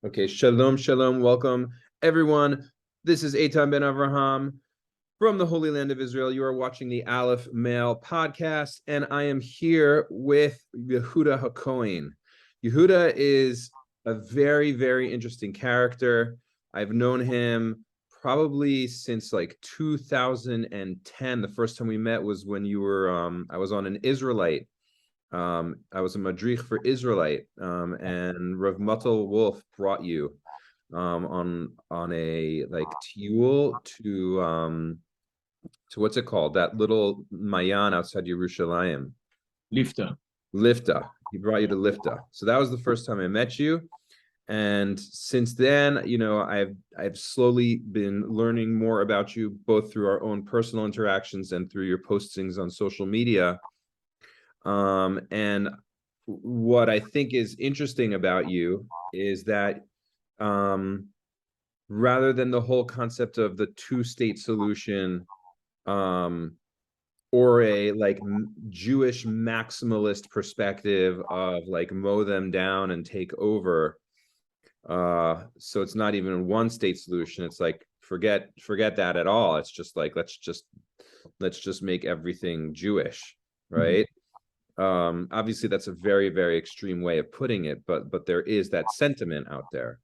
Okay, shalom, shalom, welcome everyone. This is Eitan Ben Avraham from the Holy Land of Israel. You are watching the Aleph Mail podcast, and I am here with Yehuda HaKohen. Yehuda is a very, very interesting character. I've known him probably since like 2010. The first time we met was when you were, I was on an Israelite. I was a madrich for Israelite, and Rav Muttel Wolf brought you on a like tiyul to what's it called? That little mayan outside Yerushalayim. Lifta. Lifta. He brought you to Lifta. So that was the first time I met you. And since then, I've slowly been learning more about you, both through our own personal interactions and through your postings on social media. And what I think is interesting about you is that rather than the whole concept of the two-state solution, or a like Jewish maximalist perspective of like mow them down and take over, so it's not even a one-state solution. It's like forget that at all. It's just like let's just make everything Jewish, right? Obviously that's a very, very extreme way of putting it, but there is that sentiment out there,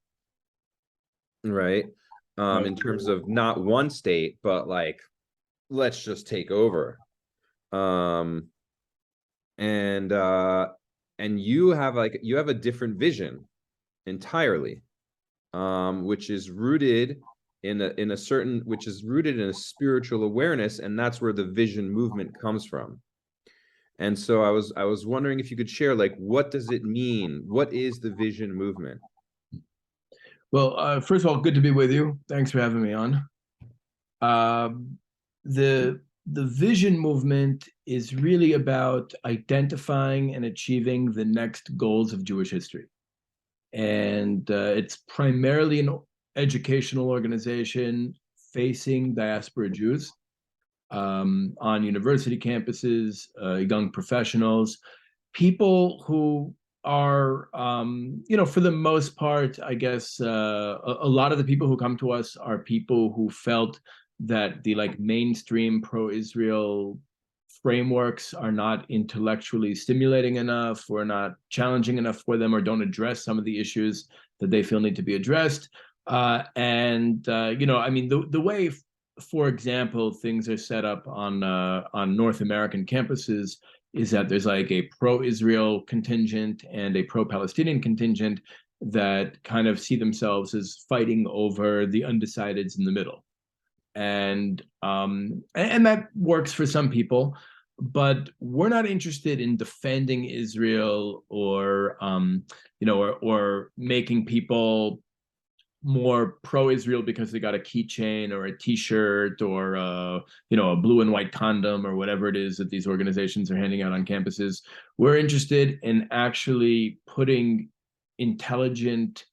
right? In terms of not one state, but like let's just take over. And you have a different vision entirely, which is rooted in a spiritual awareness, and that's where the vision movement comes from. And so I was wondering if you could share, like, what does it mean? What is the vision movement? Well, first of all, good to be with you. Thanks for having me on. The vision movement is really about identifying and achieving the next goals of Jewish history. And it's primarily an educational organization facing diaspora Jews. On university campuses, young professionals, people who are, for the most part, I guess, a lot of the people who come to us are people who felt that the like mainstream pro-Israel frameworks are not intellectually stimulating enough, or not challenging enough for them, or don't address some of the issues that they feel need to be addressed. The way, for example, things are set up on North American campuses is that there's like a pro-Israel contingent and a pro-Palestinian contingent that kind of see themselves as fighting over the undecideds in the middle. And that works for some people, but we're not interested in defending Israel or making people more pro-Israel because they got a keychain or a T-shirt or a blue and white condom or whatever it is that these organizations are handing out on campuses. We're interested in actually putting intelligent,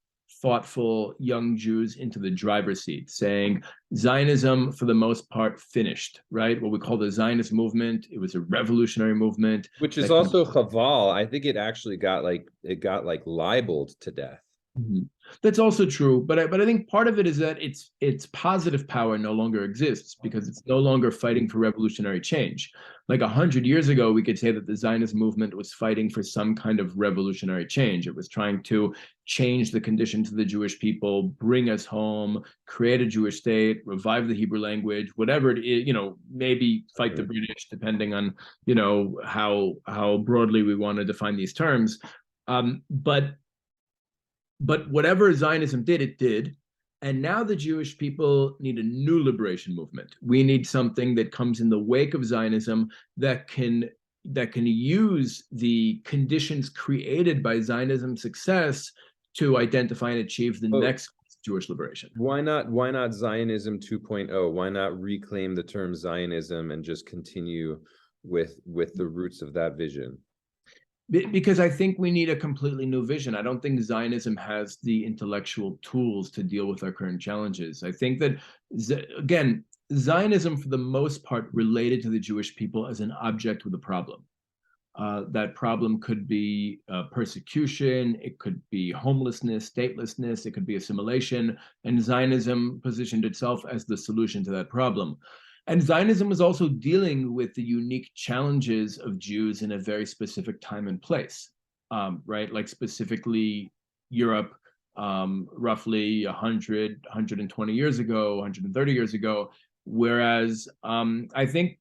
thoughtful young Jews into the driver's seat, saying Zionism, for the most part, finished, right? What we call the Zionist movement. It was a revolutionary movement. Which is also chaval. I think it actually got libeled to death. Mm-hmm. That's also true, but I think part of it is that its positive power no longer exists because it's no longer fighting for revolutionary change. Like 100 years ago, we could say that the Zionist movement was fighting for some kind of revolutionary change. It was trying to change the conditions of the Jewish people, bring us home, create a Jewish state, revive the Hebrew language, whatever it is, maybe fight the British, depending on, how broadly we want to define these terms. But whatever Zionism did, it did. And now the Jewish people need a new liberation movement. We need something that comes in the wake of Zionism that can use the conditions created by Zionism's success to identify and achieve the next Jewish liberation. Why not Zionism 2.0? Why not reclaim the term Zionism and just continue with the roots of that vision? Because I think we need a completely new vision. I don't think Zionism has the intellectual tools to deal with our current challenges. I think that, again, Zionism, for the most part, related to the Jewish people as an object with a problem. That problem could be persecution, it could be homelessness, statelessness, it could be assimilation, and Zionism positioned itself as the solution to that problem. And Zionism was also dealing with the unique challenges of Jews in a very specific time and place, right? Like specifically Europe, roughly 100, 120 years ago, 130 years ago. Whereas I think,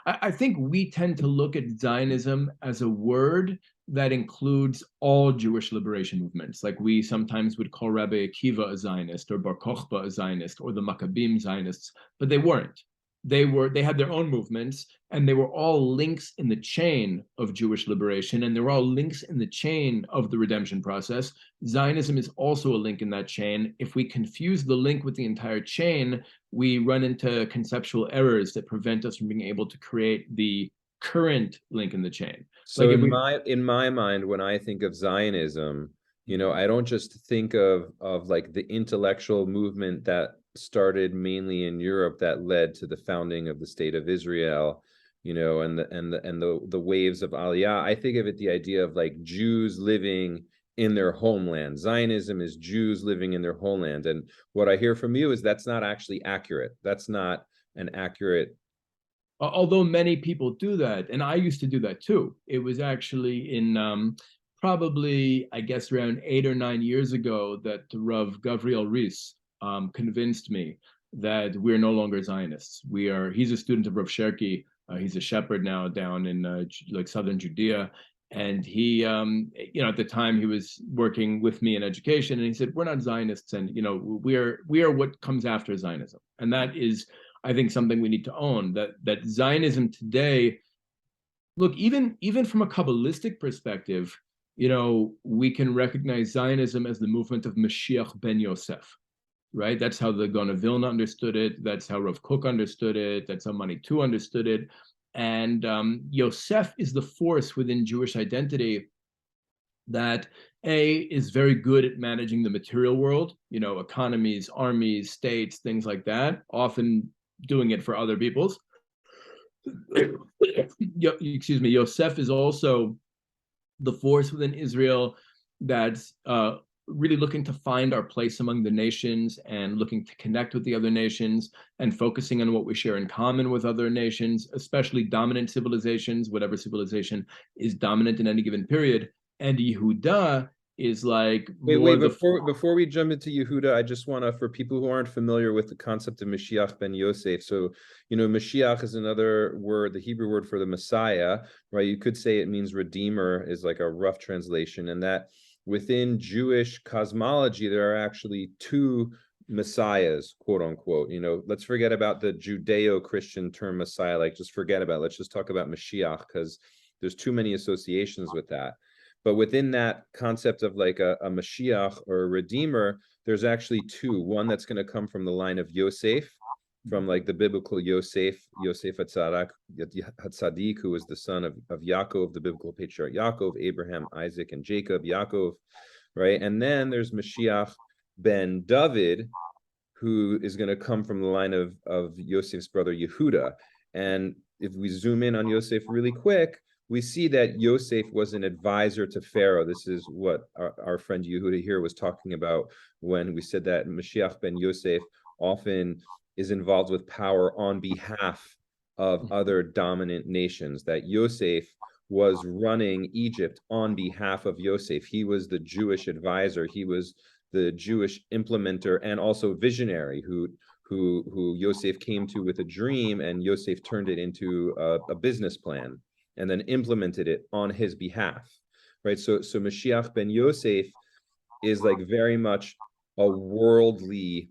I think we tend to look at Zionism as a word that includes all Jewish liberation movements. Like we sometimes would call Rabbi Akiva a Zionist, or Bar Kokhba a Zionist, or the Maccabim Zionists, but they weren't. They had their own movements, and they were all links in the chain of Jewish liberation, and they were all links in the chain of the redemption process. Zionism is also a link in that chain. If we confuse the link with the entire chain, we run into conceptual errors that prevent us from being able to create the current link in the chain. So like in my mind, when I think of Zionism, I don't just think of like the intellectual movement that started mainly in Europe that led to the founding of the state of Israel, and the waves of Aliyah. I think of it the idea of like Jews living in their homeland. Zionism is Jews living in their homeland. And what I hear from you is that's not actually accurate. That's not an accurate. Although many people do that, and I used to do that too. It was actually in probably, I guess, around 8 or 9 years ago that Rav Gavriel Ries convinced me that we're no longer Zionists. He's a student of Rav Sherki. He's a shepherd now down in like southern Judea. And he, at the time he was working with me in education, and he said, we're not Zionists, and, we are what comes after Zionism. And that is, I think, something we need to own, that Zionism today, look, even from a Kabbalistic perspective, we can recognize Zionism as the movement of Mashiach ben Yosef, right? That's how the Gaon of Vilna understood it. That's how Rav Kook understood it. That's how Manitou understood it. And Yosef is the force within Jewish identity that is very good at managing the material world, economies, armies, states, things like that, often doing it for other people's. Excuse me. Yosef is also the force within Israel that's really looking to find our place among the nations and looking to connect with the other nations and focusing on what we share in common with other nations, especially dominant civilizations, whatever civilization is dominant in any given period. And Yehuda is like before we jump into Yehuda, I just want to, for people who aren't familiar with the concept of Mashiach ben Yosef, so Mashiach is another word, the Hebrew word for the Messiah, right? You could say it means redeemer, is like a rough translation, and that within Jewish cosmology there are actually two messiahs, quote unquote. Let's forget about the Judeo-Christian term Messiah, like just forget about it. Let's just talk about Mashiach, because there's too many associations with that. But within that concept of like a Mashiach or a Redeemer, there's actually two. One that's going to come from the line of Yosef, from like the biblical Yosef HaTzadik, who was the son of Yaakov, the biblical patriarch Yaakov, Abraham, Isaac, and Jacob, Yaakov, right? And then there's Mashiach ben David, who is going to come from the line of Yosef's brother Yehuda. And if we zoom in on Yosef really quick, we see that Yosef was an advisor to Pharaoh. This is what our friend Yehuda here was talking about when we said that Mashiach ben Yosef often is involved with power on behalf of other dominant nations, that Yosef was running Egypt on behalf of Yosef. He was the Jewish advisor. He was the Jewish implementer and also visionary who Yosef came to with a dream, and Yosef turned it into a business plan and then implemented it on his behalf, right? So Mashiach ben Yosef is like very much a worldly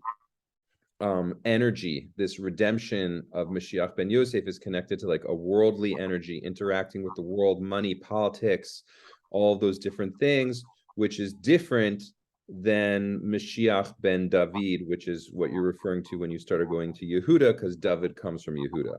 energy. This redemption of Mashiach ben Yosef is connected to like a worldly energy interacting with the world, money, politics, all of those different things, which is different than Mashiach ben David, which is what you're referring to when you started going to Yehuda, because David comes from Yehuda.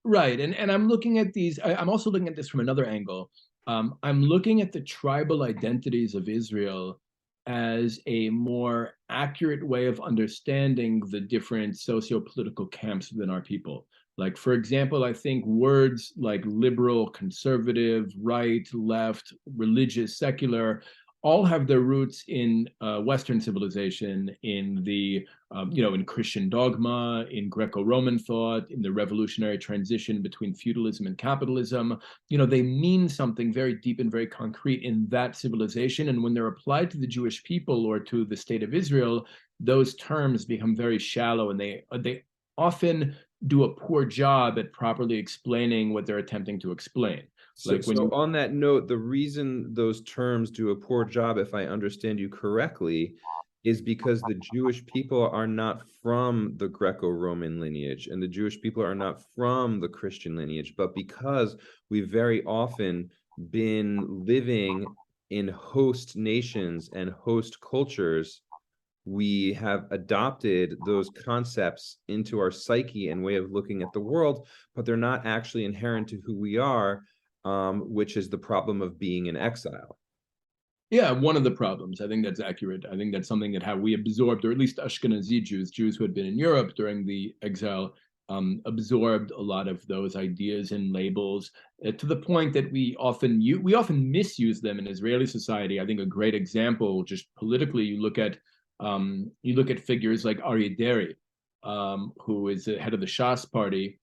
Right, and I'm looking at these. I'm also looking at this from another angle. I'm looking at the tribal identities of Israel as a more accurate way of understanding the different socio-political camps within our people. Like, for example, I think words like liberal, conservative, right, left, religious, secular, all have their roots in Western civilization, in the in Christian dogma, in Greco-Roman thought, in the revolutionary transition between feudalism and capitalism. They mean something very deep and very concrete in that civilization. And when they're applied to the Jewish people or to the state of Israel, those terms become very shallow, and they often do a poor job at properly explaining what they're attempting to explain. So on that note, the reason those terms do a poor job, if I understand you correctly, is because the Jewish people are not from the Greco-Roman lineage, and the Jewish people are not from the Christian lineage, but because we've very often been living in host nations and host cultures, we have adopted those concepts into our psyche and way of looking at the world, but they're not actually inherent to who we are, which is the problem of being in exile. Yeah, one of the problems. I think that's accurate. I think that's something that how we absorbed, or at least Ashkenazi Jews who had been in Europe during the exile, absorbed a lot of those ideas and labels to the point that we often misuse them in Israeli society. I think a great example, just politically, you look at figures like Aryeh Deri, who is the head of the Shas party.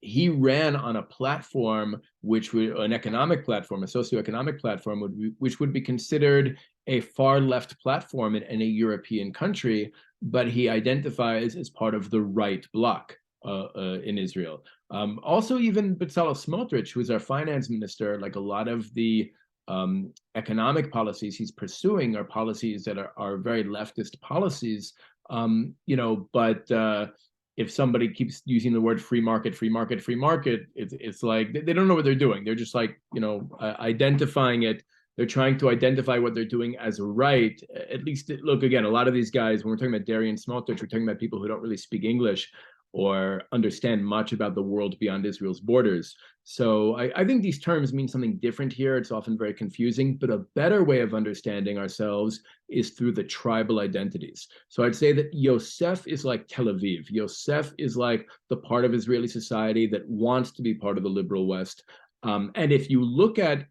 He ran on a platform an economic platform, a socioeconomic platform, which would be considered a far left platform in any European country, but he identifies as part of the right bloc in Israel. Also, even Bezalel Smotrich, who is our finance minister, like a lot of the economic policies he's pursuing are policies that are very leftist policies, but if somebody keeps using the word free market, it's like they don't know what they're doing. They're just like, identifying it. They're trying to identify what they're doing as right. At least, look, again, a lot of these guys, when we're talking about Deri and Smotrich, we're talking about people who don't really speak English or understand much about the world beyond Israel's borders. So I think these terms mean something different here. It's often very confusing, but a better way of understanding ourselves is through the tribal identities. So I'd say that Yosef is like Tel Aviv. Yosef is like the part of Israeli society that wants to be part of the liberal West. And if you look at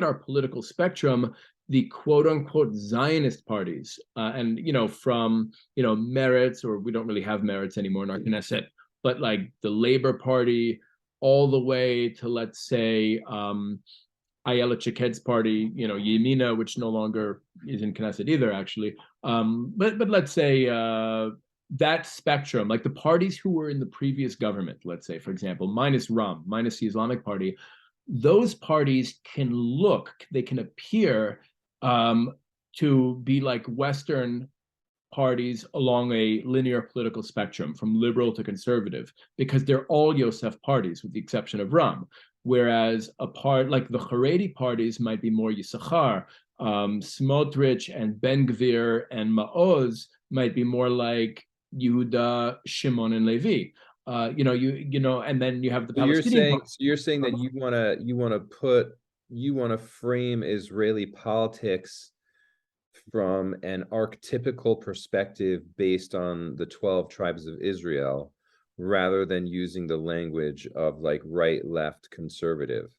our political spectrum, the quote unquote Zionist parties, and from Meretz, or we don't really have Meretz anymore in our Knesset, but like the Labor Party, all the way to, let's say, Ayelet Shaked's party, Yemina, which no longer is in Knesset either, actually. But let's say that spectrum, like the parties who were in the previous government, let's say, for example, minus Ram, minus the Islamic Party, those parties can appear to be like Western parties along a linear political spectrum, from liberal to conservative, because they're all Yosef parties, with the exception of Ram. Whereas a part like the Haredi parties might be more Yisachar, Smotrich and Ben Gvir and Maoz might be more like Yehuda, Shimon, and Levi. And then you have the Palestinian. You're saying that you want to frame Israeli politics from an archetypical perspective based on the 12 tribes of Israel, rather than using the language of like right, left, conservative.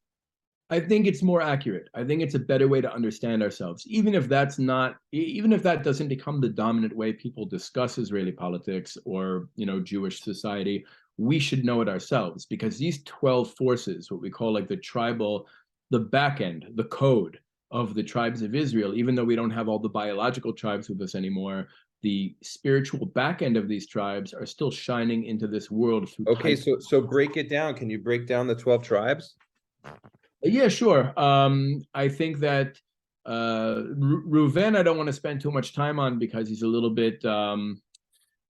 I think it's more accurate. I think it's a better way to understand ourselves, even if that doesn't become the dominant way people discuss Israeli politics or Jewish society. We should know it ourselves, because these 12 forces, what we call like the back end, the code of the tribes of Israel, even though we don't have all the biological tribes with us anymore, the spiritual back end of these tribes are still shining into this world through. Okay, so break it down. Can you break down the 12 tribes? Yeah, sure. I think that Reuven, I don't want to spend too much time on, because he's a little bit,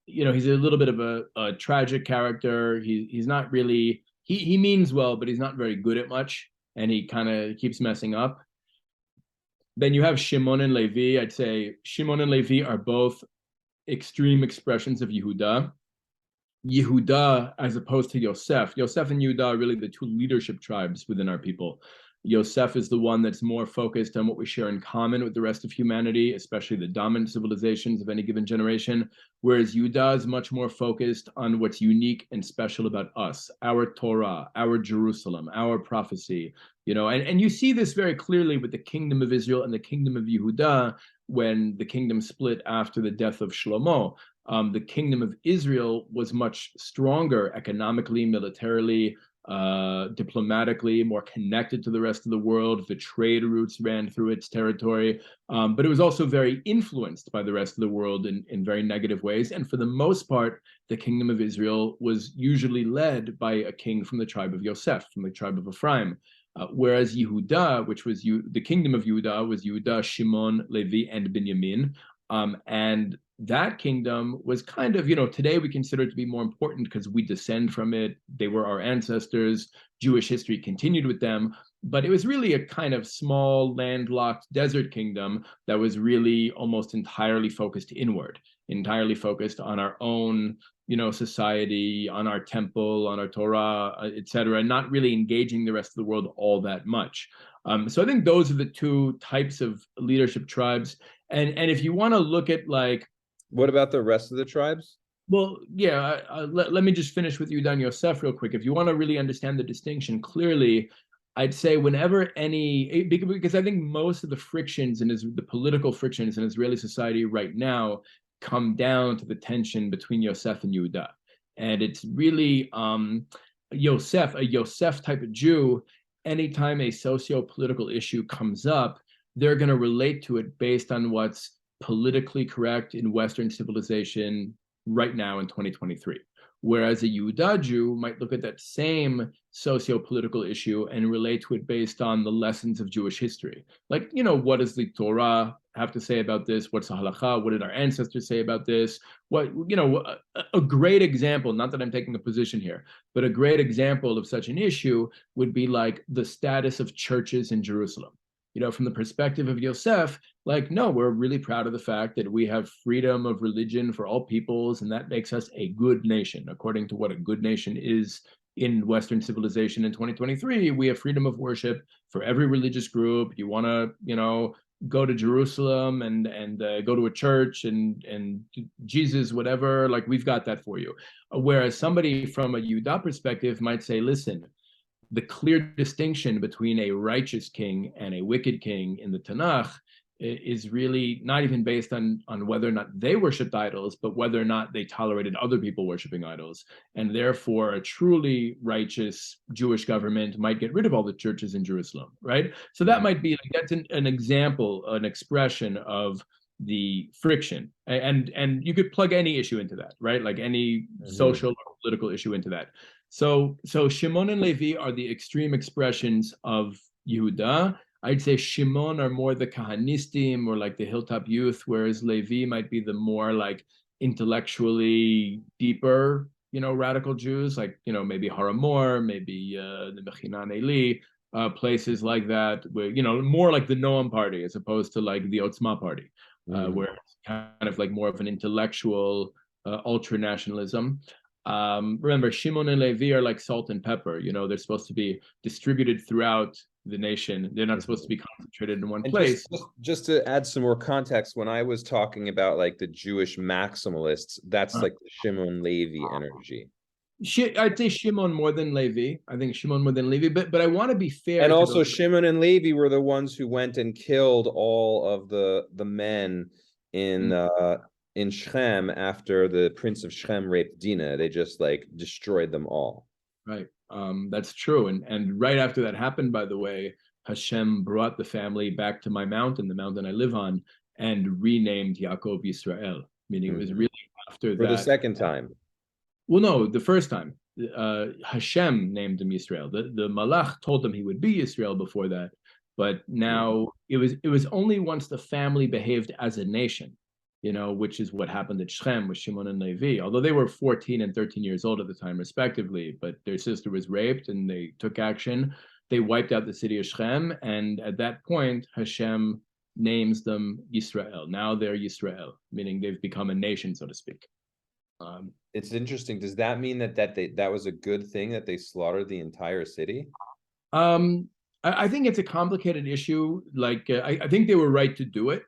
he's a little bit of a tragic character. He's not really, he means well, but he's not very good at much, and he kind of keeps messing up. Then you have Shimon and Levi. I'd say Shimon and Levi are both extreme expressions of Yehuda. Yehuda, as opposed to Yosef. Yosef and Yehuda are really the two leadership tribes within our people. Yosef is the one that's more focused on what we share in common with the rest of humanity, especially the dominant civilizations of any given generation, whereas Yehuda is much more focused on what's unique and special about us, our Torah, our Jerusalem, our prophecy, and you see this very clearly with the kingdom of Israel and the kingdom of Yehuda when the kingdom split after the death of Shlomo. The kingdom of Israel was much stronger economically, militarily, diplomatically, more connected to the rest of the world. The trade routes ran through its territory, but it was also very influenced by the rest of the world in very negative ways. And for the most part, the kingdom of Israel was usually led by a king from the tribe of Yosef, from the tribe of Ephraim. Whereas Yehuda, which was the kingdom of Yehuda, was Yehuda, Shimon, Levi, and Binyamin. And that kingdom was kind of, today we consider it to be more important because we descend from it. They were our ancestors. Jewish history continued with them. But it was really a kind of small, landlocked desert kingdom that was really almost entirely focused inward, entirely focused on our own society, on our temple, on our Torah, etc., not really engaging the rest of the world all that much. So I think those are the two types of leadership tribes. And if you want to look at what about the rest of the tribes? Well, yeah, let me just finish with Yehuda and Yosef real quick. If you want to really understand the distinction clearly, I'd say whenever because I think most of the frictions and the political frictions in Israeli society right now come down to the tension between Yosef and Yehuda. And it's really Yosef, a Yosef type of Jew, anytime a socio-political issue comes up, they're going to relate to it based on what's politically correct in Western civilization right now in 2023. Whereas a Yehuda Jew might look at that same socio-political issue and relate to it based on the lessons of Jewish history. Like, what does the Torah have to say about this? What's the halacha? What did our ancestors say about this? A great example, not that I'm taking a position here, but a great example of such an issue would be like the status of churches in Jerusalem. From the perspective of Yosef, no, we're really proud of the fact that we have freedom of religion for all peoples, and that makes us a good nation. According to what a good nation is in Western civilization in 2023, we have freedom of worship for every religious group. You want to, go to Jerusalem and go to a church and Jesus, whatever, we've got that for you. Whereas somebody from a Yehuda perspective might say, listen, the clear distinction between a righteous king and a wicked king in the Tanakh is really not even based on whether or not they worshipped idols, but whether or not they tolerated other people worshiping idols. And therefore, a truly righteous Jewish government might get rid of all the churches in Jerusalem, right? So that might be, that's an example, an expression of the friction. And you could plug any issue into that, right? Like any social or political issue into that. So Shimon and Levi are the extreme expressions of Yehuda. I'd say Shimon are more the Kahanistim or like the Hilltop Youth, whereas Levi might be the more like intellectually deeper, radical Jews, like, maybe Haramor, maybe the Mechinan Eli, places like that, where, more like the Noam party as opposed to like the Otzma party, where it's kind of like more of an intellectual ultra-nationalism. Remember, Shimon and Levi are like salt and pepper. They're supposed to be distributed throughout the nation. They're not supposed to be concentrated in one place. Just to add some more context, when I was talking about like the Jewish maximalists, that's like the Shimon Levi energy. I'd say Shimon more than Levi. I think Shimon more than Levi, but I want to be fair. And also, Shimon and Levi were the ones who went and killed all of the men in Shechem after the prince of Shechem raped Dinah. They just destroyed them all. Right. That's true. And right after that happened, by the way, Hashem brought the family back to my mountain, the mountain I live on, and renamed Yaakov Yisrael, meaning it was really after For the second time. Well, no, the first time. Hashem named him Yisrael. The Malach told him he would be Yisrael before that, but now it was only once the family behaved as a nation, which is what happened at Shechem with Shimon and Levi, although they were 14 and 13 years old at the time, respectively, but their sister was raped and they took action. They wiped out the city of Shechem, and at that point, Hashem names them Yisrael. Now they're Yisrael, meaning they've become a nation, so to speak. It's interesting. Does that mean that was a good thing that they slaughtered the entire city? I think it's a complicated issue. Like, I think they were right to do it.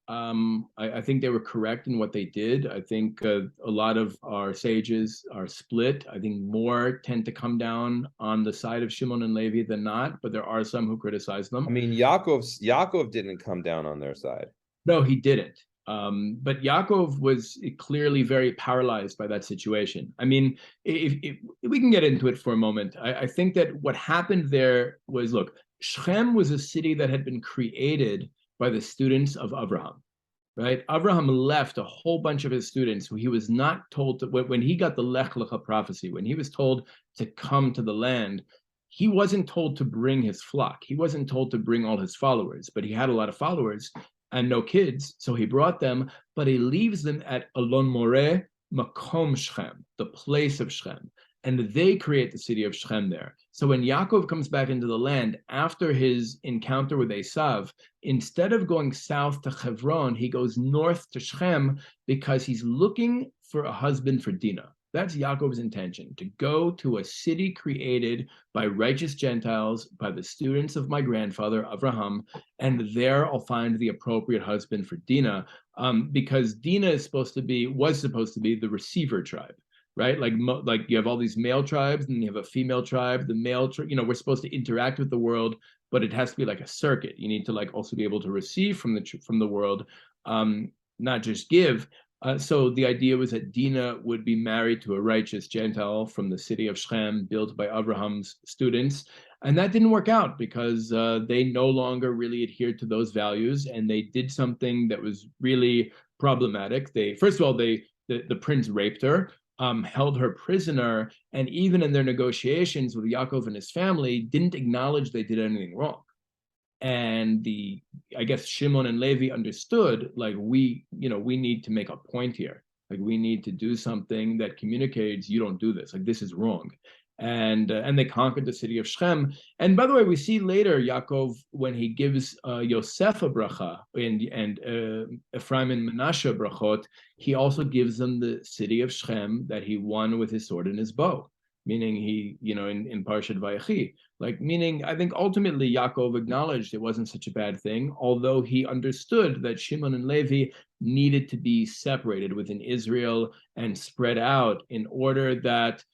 I think they were correct in what they did. I think a lot of our sages are split. I think more tend to come down on the side of Shimon and Levi than not, but there are some who criticize them. I mean, Yaakov didn't come down on their side. No, he didn't. But Yaakov was clearly very paralyzed by that situation. I mean, if we can get into it for a moment, I think that what happened there was, look, Shechem was a city that had been created by the students of Abraham, right? Abraham left a whole bunch of his students who he was not told to, when he got the Lech Lecha prophecy, when he was told to come to the land, he wasn't told to bring his flock. He wasn't told to bring all his followers, but he had a lot of followers and no kids, so he brought them, but he leaves them at Alon Moreh, Makom Shechem, the place of Shechem, and they create the city of Shechem there. So when Yaakov comes back into the land after his encounter with Esav, instead of going south to Hebron, he goes north to Shechem because he's looking for a husband for Dinah. That's Yaakov's intention, to go to a city created by righteous Gentiles, by the students of my grandfather, Abraham, and there I'll find the appropriate husband for Dinah, because Dinah was supposed to be the receiver tribe, right? Like you have all these male tribes, and you have a female tribe. The male, we're supposed to interact with the world, but it has to be like a circuit. You need to like also be able to receive from the world, not just give. So the idea was that Dinah would be married to a righteous Gentile from the city of Shechem, built by Abraham's students. And that didn't work out because they no longer really adhered to those values, and they did something that was really problematic. First of all, the prince raped her, held her prisoner, and even in their negotiations with Yaakov and his family, didn't acknowledge they did anything wrong. And I guess Shimon and Levi understood, like, we need to make a point here. Like, we need to do something that communicates, you don't do this, like, this is wrong. And they conquered the city of Shechem. And by the way, we see later Yaakov, when he gives Yosef a bracha and Ephraim and Menashe brachot, he also gives them the city of Shechem that he won with his sword and his bow. Meaning he, in Parshat Vayechi, meaning I think ultimately Yaakov acknowledged it wasn't such a bad thing, although he understood that Shimon and Levi needed to be separated within Israel and spread out in order that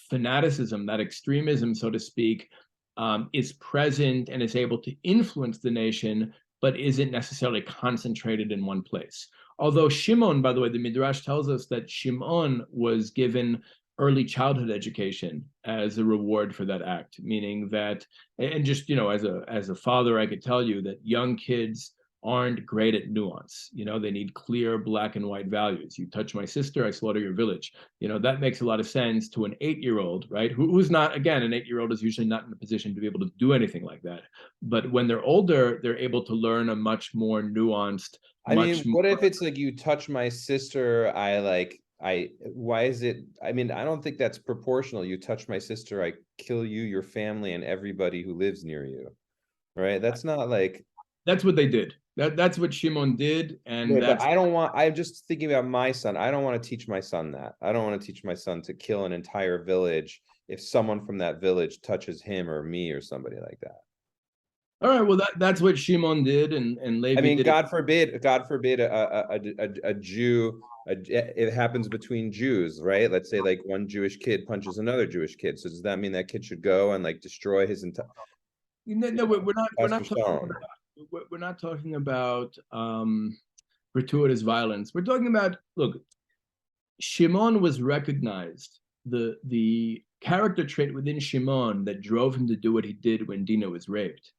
fanaticism, that extremism, so to speak, is present and is able to influence the nation, but isn't necessarily concentrated in one place. Although Shimon, by the way, the Midrash tells us that Shimon was given early childhood education as a reward for that act, meaning that, and just, as a father, I could tell you that young kids aren't great at nuance. They need clear black and white values. You touch my sister, I slaughter your village. That makes a lot of sense to an 8-year-old, right? Who's not, again, an 8-year-old is usually not in a position to be able to do anything like that. But when they're older, they're able to learn a much more nuanced, what if it's like, you touch my sister, why is it? I mean, I don't think that's proportional. You touch my sister, I kill you, your family, and everybody who lives near you, right? That's not like. That's what they did. That's what Shimon did, and yeah, but I don't want. I'm just thinking about my son. I don't want to teach my son that. I don't want to teach my son to kill an entire village if someone from that village touches him or me or somebody like that. All right, well, that's what Shimon did, and Levi. I mean, did God forbid a Jew. It happens between Jews, right? Let's say like one Jewish kid punches another Jewish kid. So does that mean that kid should go and like destroy his entire? No, we're not talking about gratuitous violence. We're talking about, look, Shimon was recognized, the character trait within Shimon that drove him to do what he did when Dinah was raped,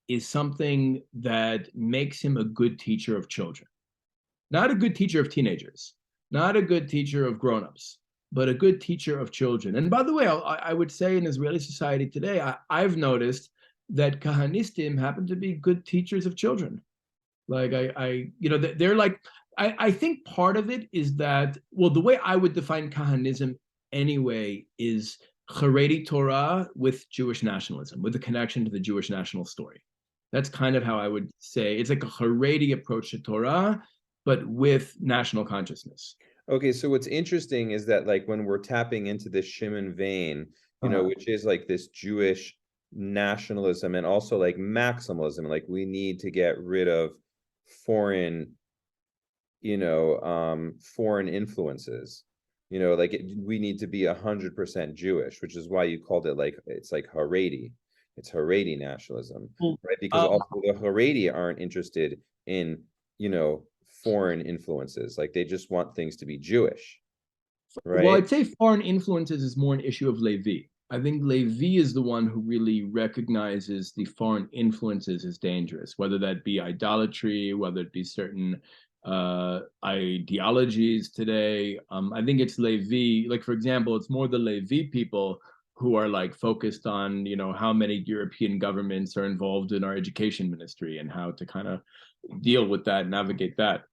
is something that makes him a good teacher of children. Not a good teacher of teenagers, not a good teacher of grown-ups, but a good teacher of children. And by the way, I would say in Israeli society today, I've noticed that Kahanistim happen to be good teachers of children. Like they're like, I think part of it is that, well, the way I would define Kahanism anyway is Haredi Torah with Jewish nationalism, with a connection to the Jewish national story. That's kind of how I would say it's like a Haredi approach to Torah, but with national consciousness. Okay, so what's interesting is that like when we're tapping into this Shimon vein, which is like this Jewish nationalism and also like maximalism. Like we need to get rid of foreign, foreign influences. Like we need to be 100% Jewish, which is why you called it like it's like Haredi. It's Haredi nationalism, right? Because also the Haredi aren't interested in, foreign influences. Like they just want things to be Jewish, right? Well, I'd say foreign influences is more an issue of Levi. I think Levi is the one who really recognizes the foreign influences as dangerous, whether that be idolatry, whether it be certain ideologies today. I think it's Levi, like for example, it's more the Levi people who are like focused on, how many European governments are involved in our education ministry and how to kind of deal with that, navigate that.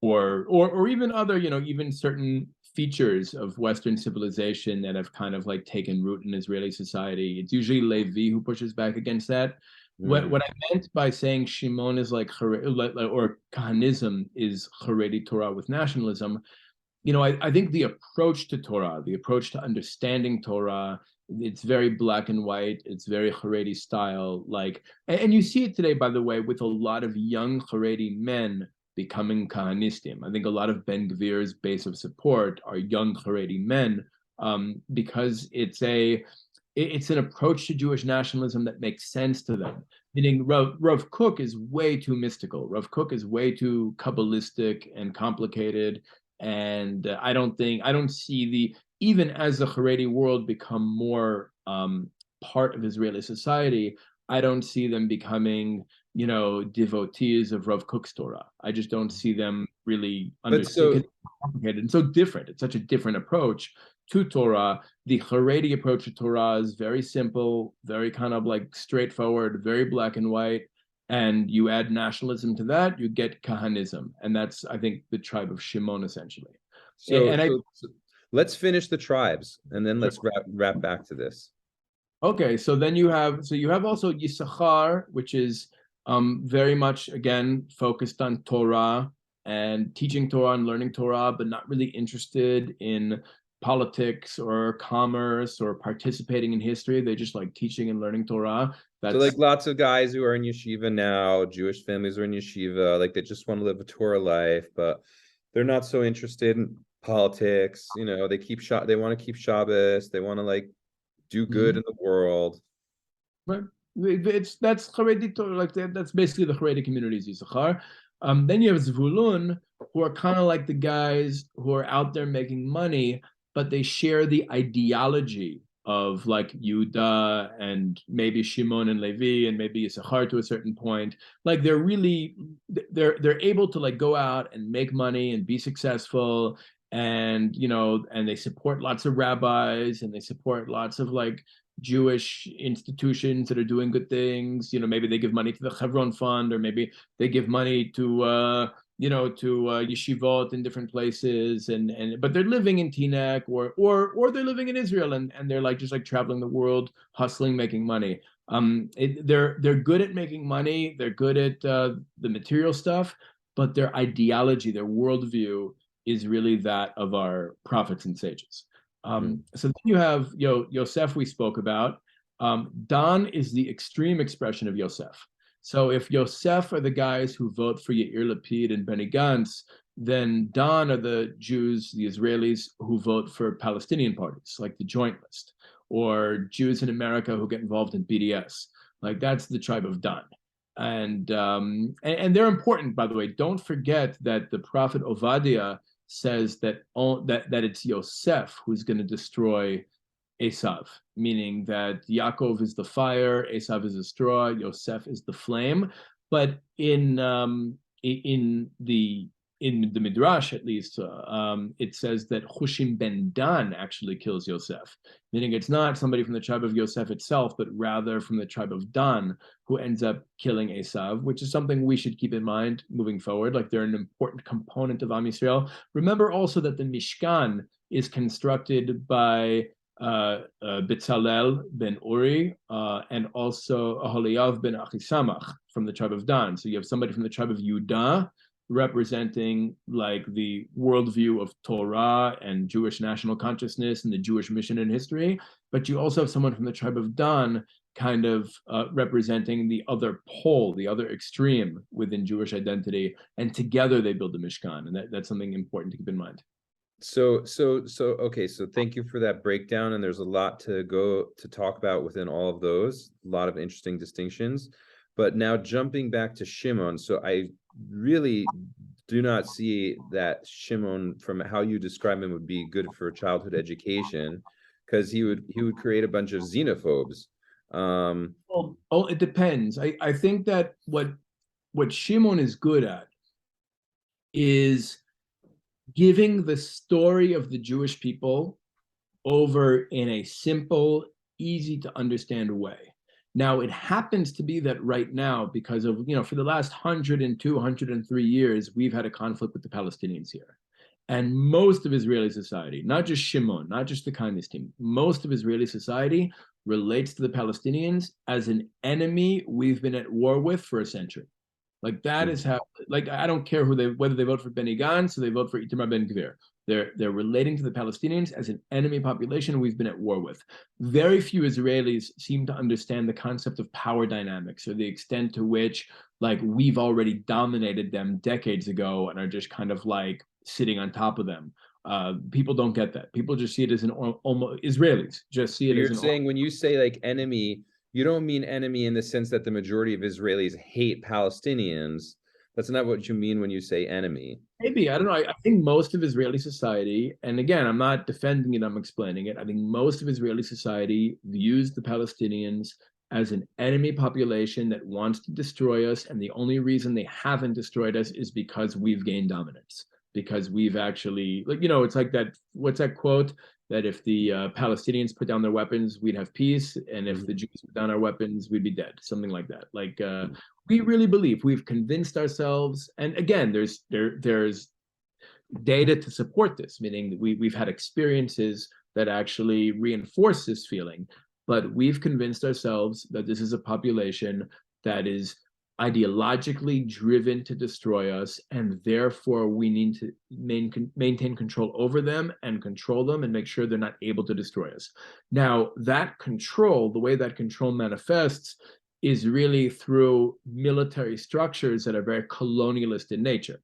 Or even other, even certain features of Western civilization that have kind of like taken root in Israeli society. It's usually Levi who pushes back against that. What I meant by saying Shimon is like or Kahanism is Haredi Torah with nationalism, I think the approach to Torah, the approach to understanding Torah, it's very black and white. It's very Haredi style. Like, and you see it today, by the way, with a lot of young Haredi men becoming Kahanistim. I think a lot of Ben Gvir's base of support are young Haredi men, because it's an approach to Jewish nationalism that makes sense to them. Meaning Rav Kook is way too mystical. Rav Kook is way too Kabbalistic and complicated. And I don't see even as the Haredi world become more part of Israeli society, I don't see them becoming, devotees of Rav Kook's Torah. I just don't see them really understanding. It's complicated and so different. It's such a different approach to Torah. The Haredi approach to Torah is very simple, very kind of like straightforward, very black and white. And you add nationalism to that, you get Kahanism. And that's, I think, the tribe of Shimon, essentially. So let's finish the tribes, and then let's wrap back to this. Okay, so then you have also Yisachar, which is very much, again, focused on Torah and teaching Torah and learning Torah, but not really interested in politics or commerce or participating in history. They just like teaching and learning Torah. So like lots of guys who are in yeshiva now, Jewish families are in yeshiva, like they just want to live a Torah life, but they're not so interested in politics. They want to keep Shabbos. They want to like do good in the world. Right. That's Haredi Torah, like that's basically the Haredi communities, Yisachar. Then you have Zvulun, who are kind of like the guys who are out there making money, but they share the ideology of like Yehuda and maybe Shimon and Levi and maybe Yisachar to a certain point. Like they're able to like go out and make money and be successful, and and they support lots of rabbis and they support lots of like Jewish institutions that are doing good things. Maybe they give money to the Chevron Fund, or maybe they give money to yeshivot in different places, but they're living in Teaneck or they're living in Israel, and they're like just like traveling the world, hustling, making money. They're good at making money. They're good at the material stuff, but their ideology, their worldview, is really that of our prophets and sages. So then you have Yosef, we spoke about. Dan is the extreme expression of Yosef. So if Yosef are the guys who vote for Yair Lapid and Benny Gantz, then Dan are the Jews, the Israelis, who vote for Palestinian parties, like the Joint List, or Jews in America who get involved in BDS. Like that's the tribe of Dan. And they're important, by the way. Don't forget that the prophet Ovadiah says that it's Yosef who's going to destroy Esav, meaning that Yaakov is the fire, Esav is the straw, Yosef is the flame. But in the Midrash, at least, it says that Hushim ben Dan actually kills Yosef, meaning it's not somebody from the tribe of Yosef itself, but rather from the tribe of Dan who ends up killing Esav, which is something we should keep in mind moving forward. Like they're an important component of Am Yisrael. Remember also that the Mishkan is constructed by Betzalel ben Uri and also Aholiav ben Achisamach from the tribe of Dan. So you have somebody from the tribe of Yehuda, representing like the worldview of Torah and Jewish national consciousness and the Jewish mission and history, but you also have someone from the tribe of Dan kind of representing the other pole, the other extreme within Jewish identity, and together they build the Mishkan, and that's something important to keep in mind. So okay, so thank you for that breakdown, and there's a lot to talk about within all of those, a lot of interesting distinctions. But now jumping back to Shimon, so I really do not see that Shimon, from how you describe him, would be good for childhood education, because he would create a bunch of xenophobes. Well, it depends. I think that what Shimon is good at is giving the story of the Jewish people over in a simple, easy to understand way. Now, it happens to be that right now, because of, for the last 102, 103 years, we've had a conflict with the Palestinians here. And most of Israeli society, not just Shimon, not just the kindness team, most of Israeli society relates to the Palestinians as an enemy we've been at war with for a century. Like that is how, like, I don't care whether they vote for Benny Gantz or they vote for Itamar Ben-Gvir. They're relating to the Palestinians as an enemy population we've been at war with. Very few Israelis seem to understand the concept of power dynamics or the extent to which, like, we've already dominated them decades ago and are just kind of like sitting on top of them. People don't get that. People just see it as almost Israelis just see it as You're saying when you say like enemy, you don't mean enemy in the sense that the majority of Israelis hate Palestinians. That's not what you mean when you say enemy. Maybe, I don't know. I think most of Israeli society, and again, I'm not defending it, I'm explaining it. I think most of Israeli society views the Palestinians as an enemy population that wants to destroy us. And the only reason they haven't destroyed us is because we've gained dominance. Because we've actually, like, it's like that, what's that quote? That if the Palestinians put down their weapons, we'd have peace. And if the Jews put down our weapons, we'd be dead. Something like that. Like, we really believe, we've convinced ourselves, and again, there's data to support this, meaning that we've had experiences that actually reinforce this feeling, but we've convinced ourselves that this is a population that is ideologically driven to destroy us, and therefore we need to maintain control over them and control them and make sure they're not able to destroy us. Now, that control, the way that control manifests, is really through military structures that are very colonialist in nature.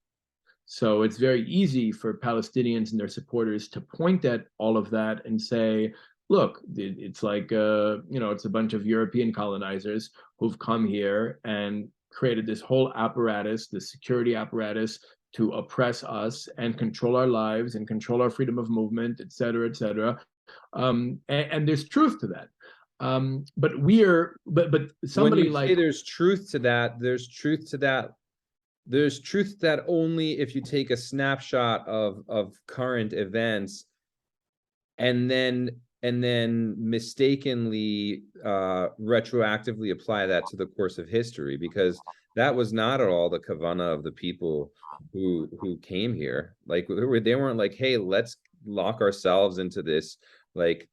So it's very easy for Palestinians and their supporters to point at all of that and say, look, it's like, it's a bunch of European colonizers who've come here and created this whole apparatus, this security apparatus, to oppress us and control our lives and control our freedom of movement, et cetera, et cetera. And there's truth to that. But somebody, when you say there's truth to that, there's truth that only if you take a snapshot of current events and then mistakenly retroactively apply that to the course of history, because that was not at all the kavanah of the people who came here. Like they weren't like, hey, let's lock ourselves into this like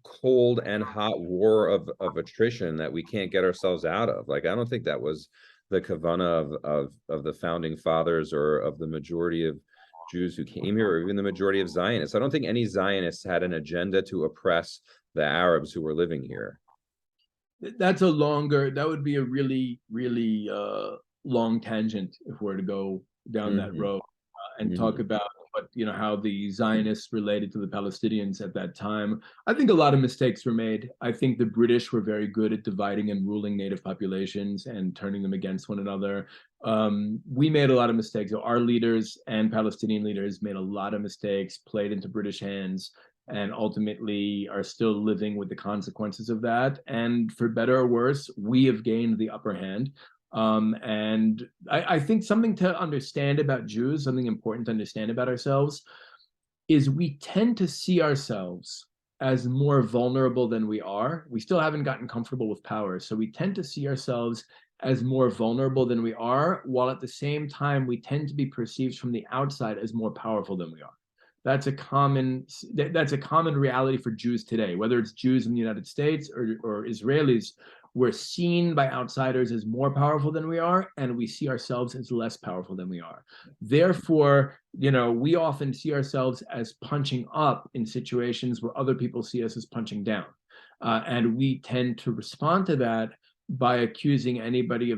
cold and hot war of attrition that we can't get ourselves out of. Like, I don't think that was the kavanah of the founding fathers or of the majority of Jews who came here, or even the majority of Zionists. I don't think any Zionists had an agenda to oppress the Arabs who were living here. That would be a really, really long tangent if we're to go down that road and talk about how the Zionists related to the Palestinians at that time. I think a lot of mistakes were made. I think the British were very good at dividing and ruling native populations and turning them against one another. We made a lot of mistakes. Our leaders and Palestinian leaders made a lot of mistakes, played into British hands, and ultimately are still living with the consequences of that. And for better or worse, we have gained the upper hand. And I think something to understand about Jews, something important to understand about ourselves, is we tend to see ourselves as more vulnerable than we are. We still haven't gotten comfortable with power, so we tend to see ourselves as more vulnerable than we are, while at the same time we tend to be perceived from the outside as more powerful than we are. that's a common reality for Jews today, whether it's Jews in the United States or Israelis. We're seen by outsiders as more powerful than we are, and we see ourselves as less powerful than we are. Therefore, we often see ourselves as punching up in situations where other people see us as punching down. And we tend to respond to that by accusing anybody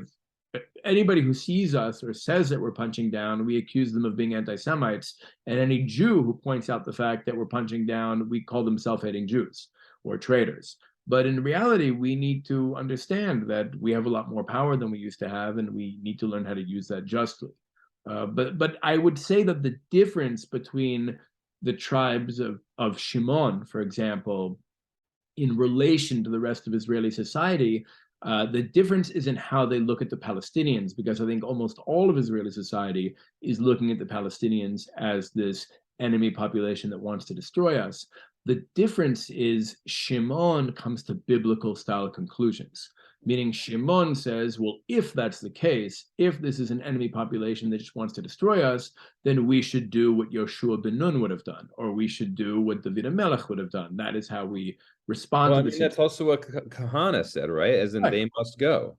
who sees us or says that we're punching down. We accuse them of being anti-Semites, and any Jew who points out the fact that we're punching down, we call them self-hating Jews or traitors. But in reality, we need to understand that we have a lot more power than we used to have, and we need to learn how to use that justly. But I would say that the difference between the tribes of Shimon, for example, in relation to the rest of Israeli society, the difference is in how they look at the Palestinians, because I think almost all of Israeli society is looking at the Palestinians as this enemy population that wants to destroy us. The difference is Shimon comes to biblical style conclusions, meaning Shimon says, well, if that's the case, if this is an enemy population that just wants to destroy us, then we should do what Yoshua ben Nun would have done, or we should do what David HaMelech would have done. That is how we respond to this. That's also what Kahana said, right? As in, they must go.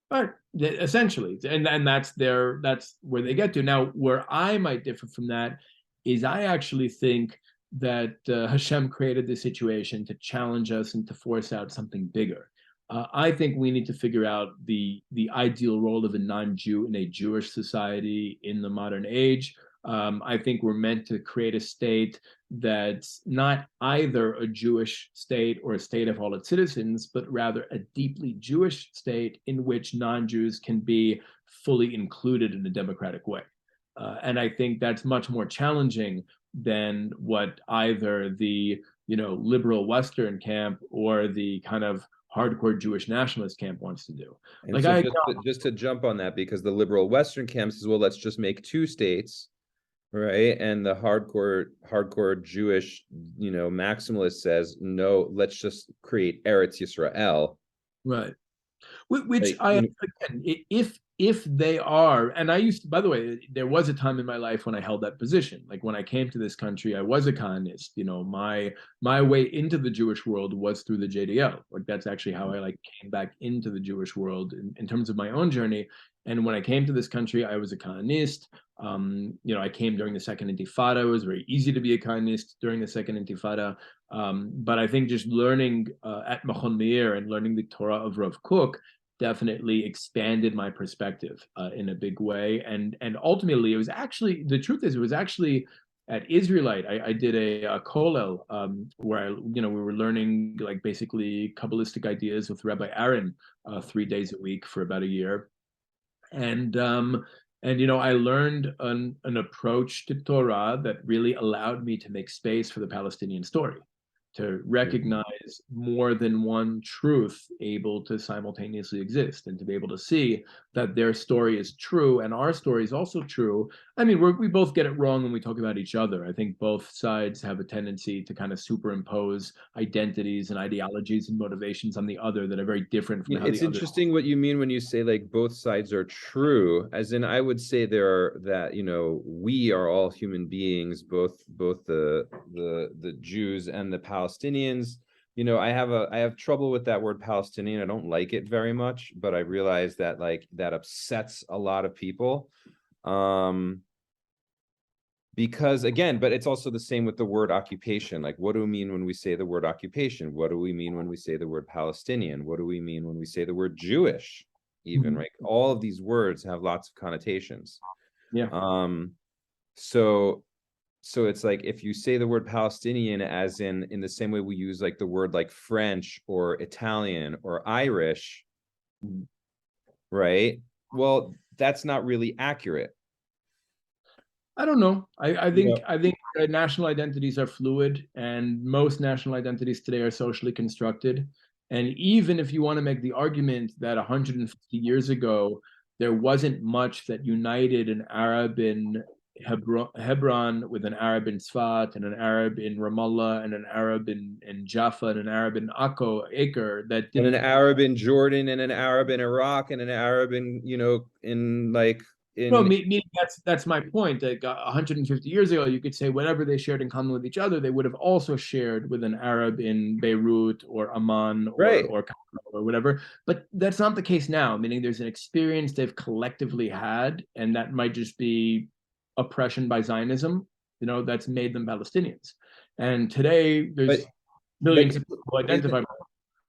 Right, essentially, and that's where they get to. Now, where I might differ from that is I actually think that Hashem created this situation to challenge us and to force out something bigger. I think we need to figure out the ideal role of a non-Jew in a Jewish society in the modern age. I think we're meant to create a state that's not either a Jewish state or a state of all its citizens, but rather a deeply Jewish state in which non-Jews can be fully included in a democratic way. And I think that's much more challenging than what either the liberal Western camp or the kind of hardcore Jewish nationalist camp wants to do. And like, so just to jump on that, because the liberal Western camp says, well, let's just make two states, right? And the hardcore Jewish, maximalist says, no, let's just create Eretz Yisrael. Right. Which again, if they are, and I used to, by the way, there was a time in my life when I held that position. Like when I came to this country, I was a Zionist. My way into the Jewish world was through the JDL. Like that's actually how I came back into the Jewish world in terms of my own journey. And when I came to this country, I was a Zionist. I came during the Second Intifada. It was very easy to be a Zionist during the Second Intifada. But I think just learning at Machon Meir and learning the Torah of Rav Kook definitely expanded my perspective in a big way. And ultimately, it was actually, the truth is, it was actually at Israelite. I did a kollel where we were learning basically Kabbalistic ideas with Rabbi Aaron 3 days a week for about a year. And I learned an approach to Torah that really allowed me to make space for the Palestinian story, to recognize more than one truth able to simultaneously exist, and to be able to see that their story is true and our story is also true. I mean, we both get it wrong when we talk about each other. I think both sides have a tendency to kind of superimpose identities and ideologies and motivations on the other that are very different from how it's interesting what you mean when you say both sides are true, as in I would say we are all human beings, both the Jews and the Palestinians. I have trouble with that word Palestinian. I don't like it very much, but I realize that that upsets a lot of people. Because again, but it's also the same with the word occupation. What do we mean when we say the word occupation? What do we mean when we say the word Palestinian? What do we mean when we say the word Jewish? Even, right? All of these words have lots of connotations. Yeah. So it's if you say the word Palestinian as in the same way we use the word French or Italian or Irish, right? Well, that's not really accurate. I don't know. I think national identities are fluid, and most national identities today are socially constructed. And even if you want to make the argument that 150 years ago there wasn't much that united an Arab in Hebron with an Arab in Tzfat and an Arab in Ramallah and an Arab in Jaffa and an Arab in Acre, that didn't, and an Arab in Jordan and an Arab in Iraq and an Arab in No, that's my point. That 150 years ago, you could say whatever they shared in common with each other, they would have also shared with an Arab in Beirut or Amman right. or whatever. But that's not the case now. Meaning, there's an experience they've collectively had, and that might just be oppression by Zionism. That's made them Palestinians. And today, But there's millions of people who isn't, identify.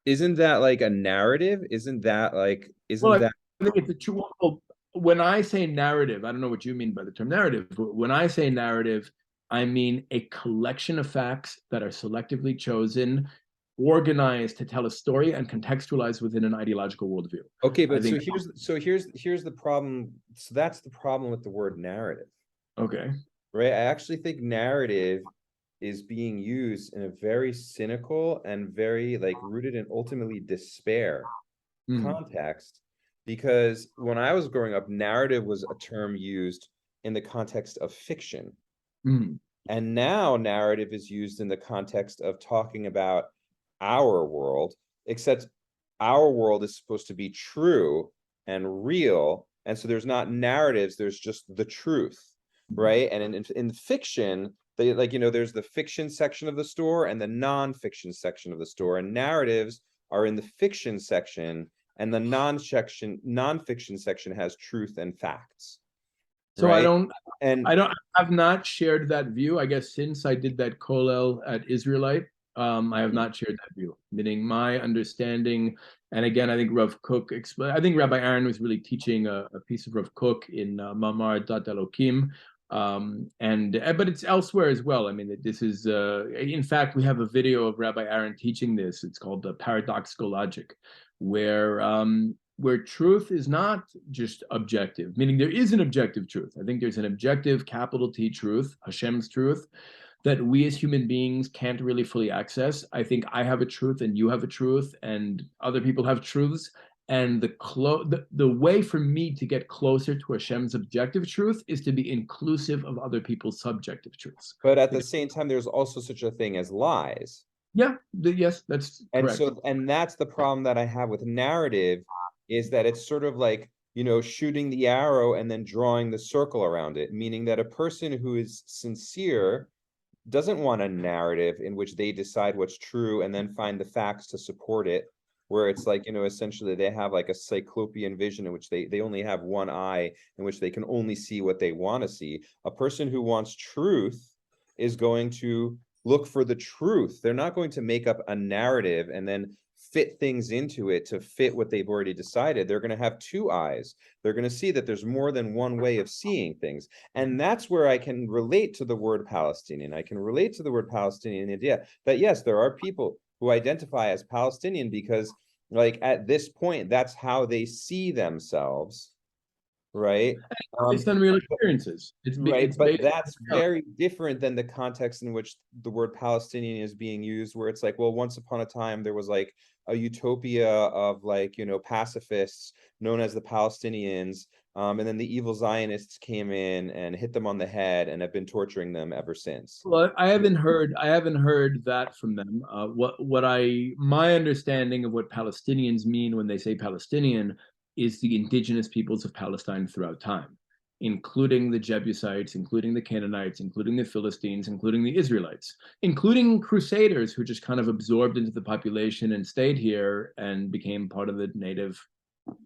isn't that like a narrative? Isn't Well, that I think it's a true. Well, when I say narrative, I don't know what you mean by the term narrative, but when I say narrative, I mean a collection of facts that are selectively chosen, organized to tell a story and contextualized within an ideological worldview. okay? I But think. Here's the problem. So that's the problem with the word narrative, Okay. right? I actually think narrative is being used in a very cynical and very like rooted in ultimately despair context, because when I was growing up, narrative was a term used in the context of fiction. Mm. And now narrative is used in the context of talking about our world, except our world is supposed to be true and real. And so there's not narratives, there's just the truth, right? And in fiction, they there's the fiction section of the store and the non-fiction section of the store. And narratives are in the fiction section, and the non-fiction section has truth and facts. So right? And I've not shared that view. I guess since I did that kollel at Israelite, I have not shared that view. Meaning my understanding, and again, I think Rav Kook, I think Rabbi Aaron was really teaching a piece of Rav Kook in Mamar Dat Elokim, but it's elsewhere as well. I mean, this is, in fact, we have a video of Rabbi Aaron teaching this. It's called the Paradoxical Logic, where truth is not just objective, meaning there is an objective truth. I think there's an objective capital T truth, Hashem's truth, that we as human beings can't really fully access. I think I have a truth and you have a truth and other people have truths. And the way for me to get closer to Hashem's objective truth is to be inclusive of other people's subjective truths. But at the same time, there's also such a thing as lies. Yeah, yes, that's correct. And that's the problem that I have with narrative, is that it's sort of like, shooting the arrow and then drawing the circle around it, meaning that a person who is sincere doesn't want a narrative in which they decide what's true and then find the facts to support it, where it's like, essentially they have like a cyclopean vision in which they only have one eye, in which they can only see what they want to see. A person who wants truth is going to look for the truth. They're not going to make up a narrative and then fit things into it to fit what they've already decided. They're going to have two eyes. They're going to see that there's more than one way of seeing things. And that's where I can relate to the word Palestinian. I can relate to the word Palestinian, the idea that, yes, there are people who identify as Palestinian because, like, at this point, that's how they see themselves, right? Based on real experiences. But that's very different than the context in which the word Palestinian is being used, where it's like, well, once upon a time there was like a utopia of like, pacifists known as the Palestinians, and then the evil Zionists came in and hit them on the head and have been torturing them ever since. Well, I haven't heard that from them. My understanding of what Palestinians mean when they say Palestinian is the indigenous peoples of Palestine throughout time, including the Jebusites, including the Canaanites, including the Philistines, including the Israelites, including Crusaders who just kind of absorbed into the population and stayed here and became part of the native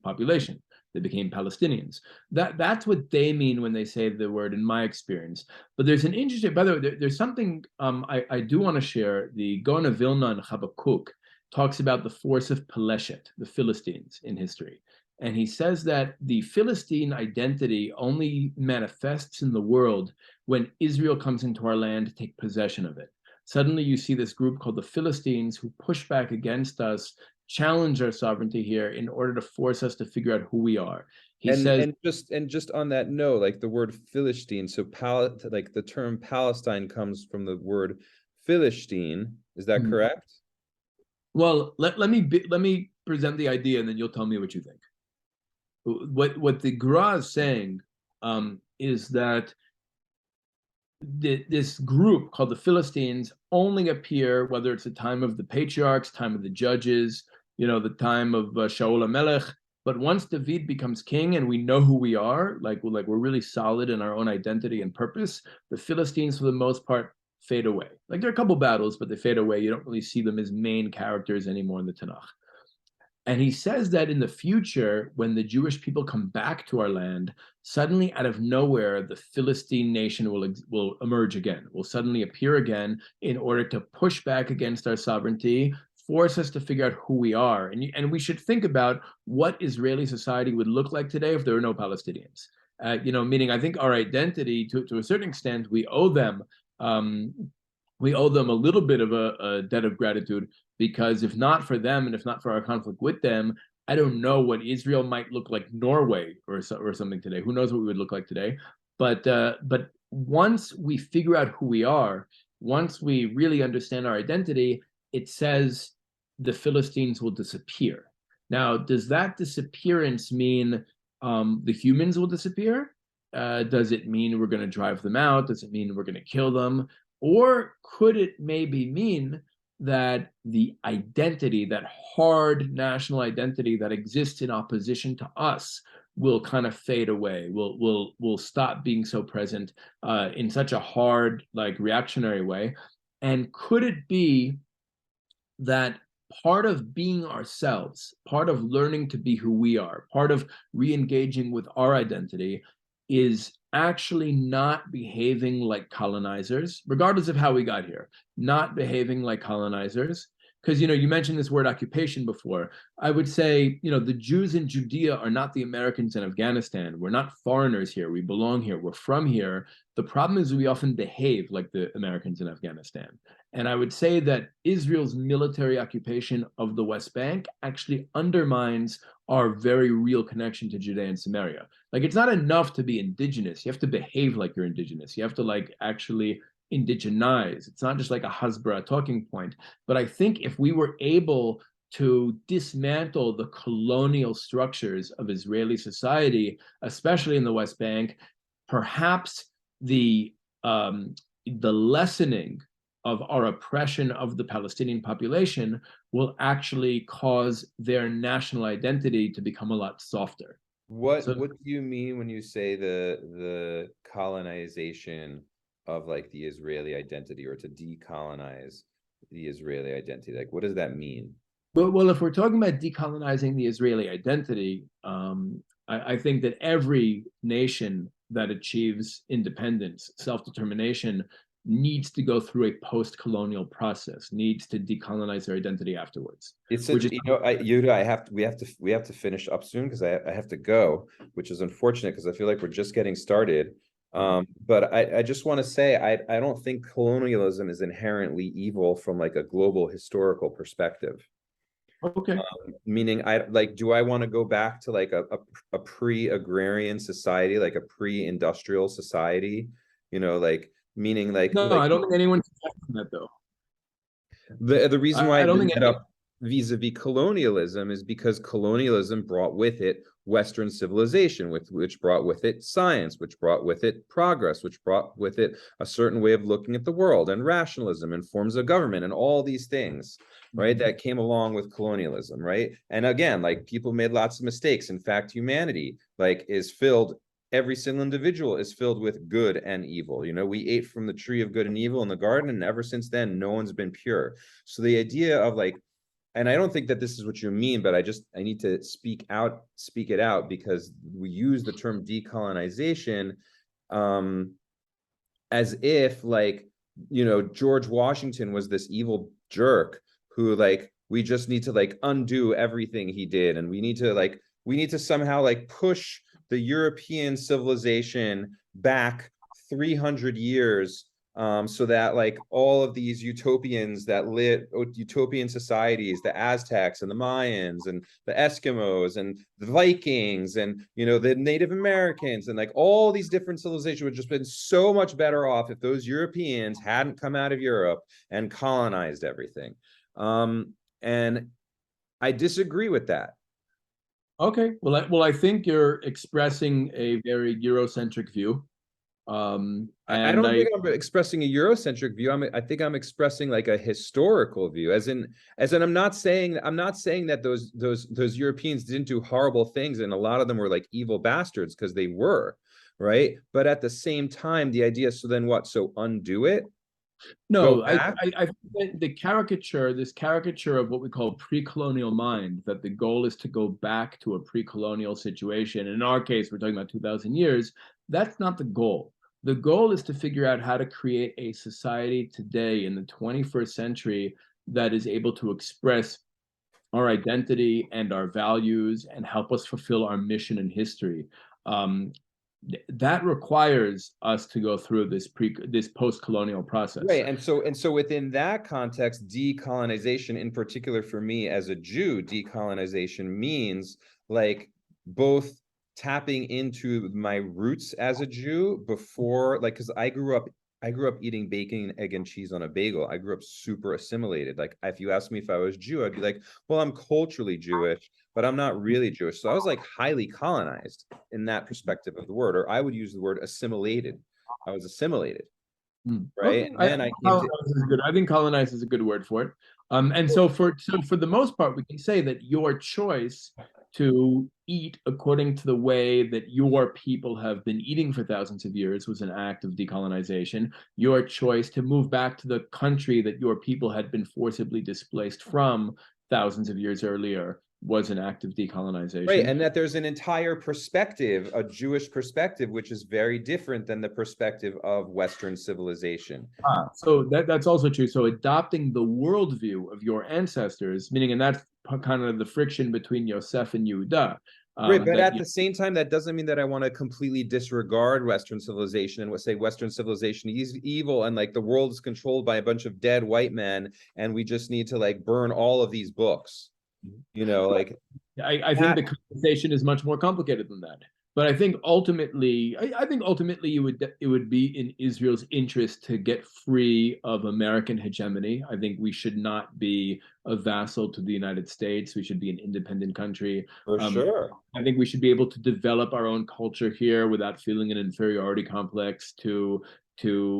population. They became Palestinians. That's what they mean when they say the word, in my experience. But there's an interesting, by the way, there's something I do want to share. The Gaon of Vilna and Habakkuk talks about the force of Peleshet, the Philistines, in history. And he says that the Philistine identity only manifests in the world when Israel comes into our land to take possession of it. Suddenly you see this group called the Philistines who push back against us, challenge our sovereignty here in order to force us to figure out who we are. He says, just on that note, like the word Philistine, so like the term Palestine comes from the word Philistine. Is that correct? Well, let me present the idea, and then you'll tell me what you think. What the Gra is saying is that this group called the Philistines only appear, whether it's the time of the patriarchs, time of the judges, the time of Shaul HaMelech, But once David becomes king and we know who we are, we're really solid in our own identity and purpose, the Philistines, for the most part, fade away. Like there are a couple battles, but they fade away. You don't really see them as main characters anymore in the Tanakh. And he says that in the future, when the Jewish people come back to our land, suddenly out of nowhere, the Philistine nation will emerge again, will suddenly appear again in order to push back against our sovereignty, force us to figure out who we are. And we should think about what Israeli society would look like today if there were no Palestinians. Meaning I think our identity, to a certain extent, we owe them a little bit of a debt of gratitude, because if not for them and if not for our conflict with them, I don't know what Israel might look like, Norway or something today. Who knows what we would look like today? But once we figure out who we are, once we really understand our identity, it says the Philistines will disappear. Now, does that disappearance mean the humans will disappear? Does it mean we're going to drive them out? Does it mean we're going to kill them? Or could it maybe mean that the identity, that hard national identity that exists in opposition to us, will kind of fade away, will stop being so present in such a hard, reactionary way? And could it be that part of being ourselves, part of learning to be who we are, part of re-engaging with our identity is actually not behaving like colonizers, regardless of how we got here, not behaving like colonizers? Because, you mentioned this word occupation before. I would say, the Jews in Judea are not the Americans in Afghanistan. We're not foreigners here. We belong here. We're from here. The problem is we often behave like the Americans in Afghanistan. And I would say that Israel's military occupation of the West Bank actually undermines our very real connection to Judea and Samaria. It's not enough to be indigenous. You have to behave like you're indigenous. You have to actually indigenize. It's not just like a Hasbara talking point. But I think if we were able to dismantle the colonial structures of Israeli society, especially in the West Bank, perhaps the lessening of our oppression of the Palestinian population will actually cause their national identity to become a lot softer. What do you mean when you say the colonization of the Israeli identity, or to decolonize the Israeli identity? What does that mean? Well, if we're talking about decolonizing the Israeli identity, I think that every nation that achieves independence, self-determination, needs to go through a post-colonial process, needs to decolonize their identity afterwards. It's such, Yehuda, we have to finish up soon because I have to go, which is unfortunate because I feel like we're just getting started. But I just want to say I don't think colonialism is inherently evil from a global historical perspective. Okay. Meaning do I want to go back to a pre-agrarian society, a pre-industrial society, meaning no, I don't think anyone can question that, though. The reason why I don't think up vis-a-vis colonialism is because colonialism brought with it Western civilization, which brought with it science, which brought with it progress, which brought with it a certain way of looking at the world, and rationalism and forms of government and all these things, right, that came along with colonialism, right? And again, people made lots of mistakes. In fact, humanity is filled, every single individual is filled with good and evil. We ate from the tree of good and evil in the garden, and ever since then, no one's been pure. So the idea of and I don't think that this is what you mean, but I need to speak it out because we use the term decolonization as if George Washington was this evil jerk who we just need to undo everything he did, and we need to somehow push the European civilization back 300 years so that all of these utopians that utopian societies, the Aztecs and the Mayans and the Eskimos and the Vikings and the Native Americans and all these different civilizations would just been so much better off if those Europeans hadn't come out of Europe and colonized everything. And I disagree with that. Okay, well, I think you're expressing a very Eurocentric view. I don't think I'm expressing a Eurocentric view. I think I'm expressing like a historical view, as in I'm not saying that those Europeans didn't do horrible things, and a lot of them were like evil bastards, because they were, right? But at the same time, the idea, so then what? So undo it? Go No, back? I think this caricature of what we call pre-colonial mind, that the goal is to go back to a pre-colonial situation. In our case, we're talking about 2,000 years. That's not the goal. The goal is to figure out how to create a society today in the 21st century that is able to express our identity and our values and help us fulfill our mission in history. Um, that requires us to go through this post-colonial process. Right. And so within that context, decolonization, in particular for me as a Jew, decolonization means like both tapping into my roots as a Jew before, like, because I grew up eating bacon, egg, and cheese on a bagel. I grew up super assimilated. Like, if you asked me if I was Jew, I'd be like, well, I'm culturally Jewish, but I'm not really Jewish. So I was like highly colonized in that perspective of the word, or I would use the word assimilated. I was assimilated. Right. Okay. And then I came to, I think colonize is a good word for it. And so for the most part, we can say that your choice to eat according to the way that your people have been eating for thousands of years was an act of decolonization. Your choice to move back to the country that your people had been forcibly displaced from thousands of years earlier was an act of right. decolonization. And that there's an entire perspective, a Jewish perspective, which is very different than the perspective of Western civilization. So that's also true. So adopting the worldview of your ancestors, meaning, and that's kind of the friction between Yosef and Yehuda. Right, but at the same time, that doesn't mean that I want to completely disregard Western civilization and say Western civilization is evil and like the world is controlled by a bunch of dead white men and we just need to like burn all of these books. You know, like I think the conversation is much more complicated than that. But I think ultimately, it would be in Israel's interest to get free of American hegemony. I think we should not be a vassal to the United States. We should be an independent country. For sure. I think we should be able to develop our own culture here without feeling an inferiority complex to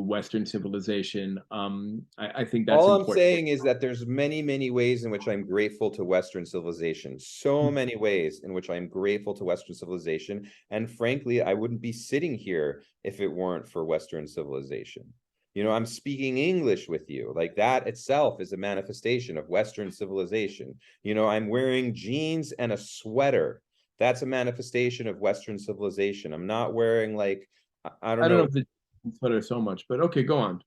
Western civilization. I think that's all important. I'm saying is that there's many, many ways in which I'm grateful to Western civilization. So many ways in which I'm grateful to Western civilization. And frankly, I wouldn't be sitting here if it weren't for Western civilization. You know, I'm speaking English with you. Like that itself is a manifestation of Western civilization. You know, I'm wearing jeans and a sweater. That's a manifestation of Western civilization. I'm not wearing like, I don't know if the sweater so much, but okay, go on.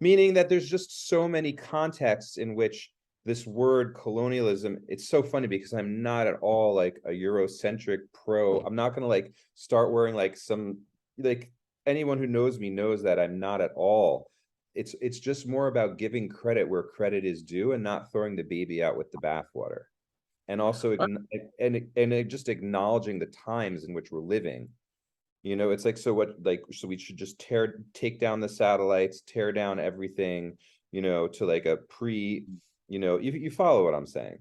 Meaning that there's just so many contexts in which this word colonialism, it's so funny because I'm not at all like a Eurocentric pro. I'm not going to like start wearing like some, like anyone who knows me knows that I'm not at all. It's just more about giving credit where credit is due and not throwing the baby out with the bathwater. And also just acknowledging the times in which we're living. You know, it's like, so what, like, so we should just take down the satellites, tear down everything, you know, to like a you know, you follow what I'm saying.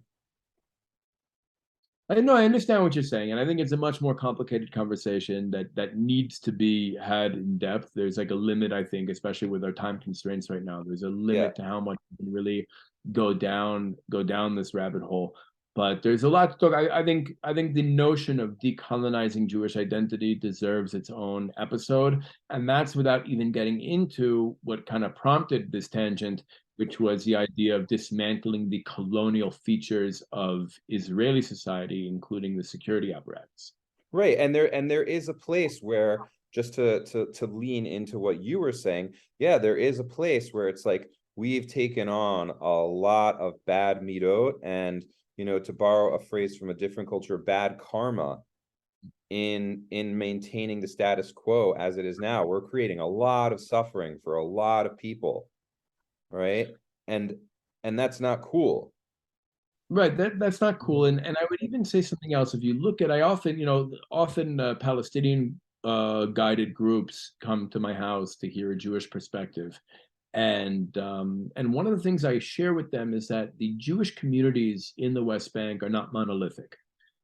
I know, I understand what you're saying, and I think it's a much more complicated conversation that needs to be had in depth. There's like a limit, I think, especially with our time constraints right now. There's a limit to how much we can really go down this rabbit hole. But there's a lot to talk. I think the notion of decolonizing Jewish identity deserves its own episode, and that's without even getting into what kind of prompted this tangent, which was the idea of dismantling the colonial features of Israeli society, including the security apparatus. Right, and there is a place where, just to lean into what you were saying, yeah, there is a place where it's like we've taken on a lot of bad midot and, you know, to borrow a phrase from a different culture, bad karma in maintaining the status quo as it is now. We're creating a lot of suffering for a lot of people, right? And that's not cool. Right, that's not cool. And I would even say something else. If you look at, I often, Palestinian guided groups come to my house to hear a Jewish perspective. And one of the things I share with them is that the Jewish communities in the West Bank are not monolithic.